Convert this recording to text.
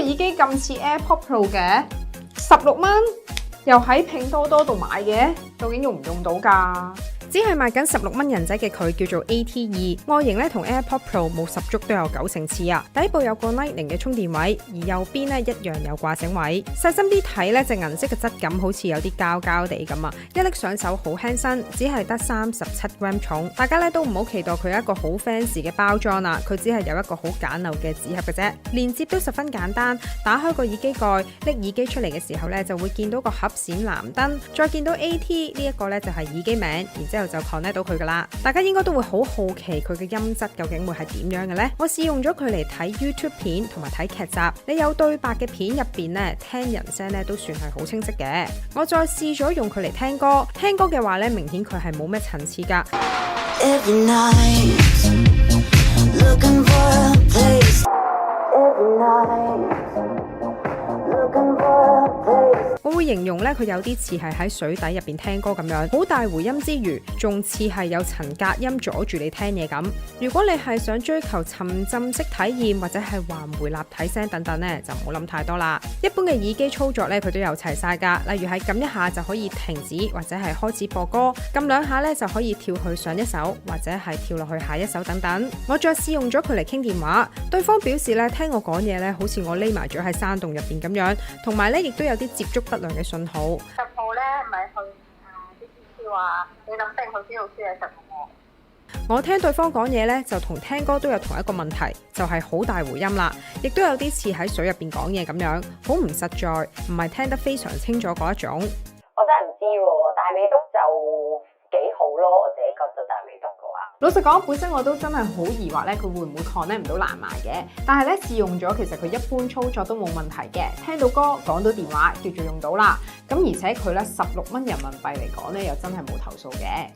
耳機咁似 AirPods Pro 嘅，16蚊，又喺拼多多度買嘅，究竟用唔用到㗎？只係賣緊16蚊人仔嘅佢叫做 AT2，外形咧同 AirPods Pro 冇十足都有90%似啊！底部有個 Lightning 嘅充電位，而右邊咧一樣有掛繩位。細心啲睇咧，隻銀色嘅質感好似有啲膠膠地咁啊！一拎上手好輕身，只係得37g 重。大家咧都唔好期待佢有一個好 fancy 嘅包裝啦，佢只係有一個好簡陋嘅紙盒嘅啫。連接都十分簡單，打開個耳機蓋，拎耳機出嚟嘅時候咧就會見到個盒閃藍燈，再見到 AT 呢一個咧就係耳機名，然之後就 connect 到佢噶啦，大家應該都會好好奇佢嘅音質究竟會係點樣嘅呢？我試用咗佢嚟睇 YouTube 片同埋睇劇集，你有對白嘅片入邊咧，聽人聲咧都算係好清晰嘅。我再試咗用佢嚟聽歌，聽歌嘅話咧，明顯佢係冇咩層次噶。我會形容咧，佢有啲似係喺水底入邊聽歌咁樣，好大回音之餘，仲似係有層隔音阻住你聽嘢咁。如果你係想追求沉浸式體驗或者係環迴立體聲等等咧，就唔好諗太多啦。一般嘅耳機操作咧，佢都有齊晒噶，例如係撳一下就可以停止或者係開始播歌，撳兩下咧就可以跳去上一首或者係跳落去下一首等等。我再試用咗佢嚟傾電話，對方表示咧聽我講嘢咧，好似我匿埋咗喺山洞入邊咁樣，同埋咧亦都有啲接觸不良嘅信號。10號咧咪去啲 QQ 啊，你諗定去邊度輸喺10號？我聽對方講嘢咧，就同聽歌都有同一個問題，就係好大回音啦，亦都有啲似喺水入邊講嘢咁樣，好唔實在，唔係聽得非常清楚嗰一種。我真係唔知喎，大美督就幾好咯，我自己覺得大美督嘅話。老實講，本身我都真係好疑惑咧，佢會唔會 connect 唔到藍牙嘅？但係咧試用咗，其實佢一般操作都冇問題嘅，聽到歌、講到電話，叫做用到啦。咁而且佢咧16蚊人民幣嚟講咧，又真係冇投訴嘅。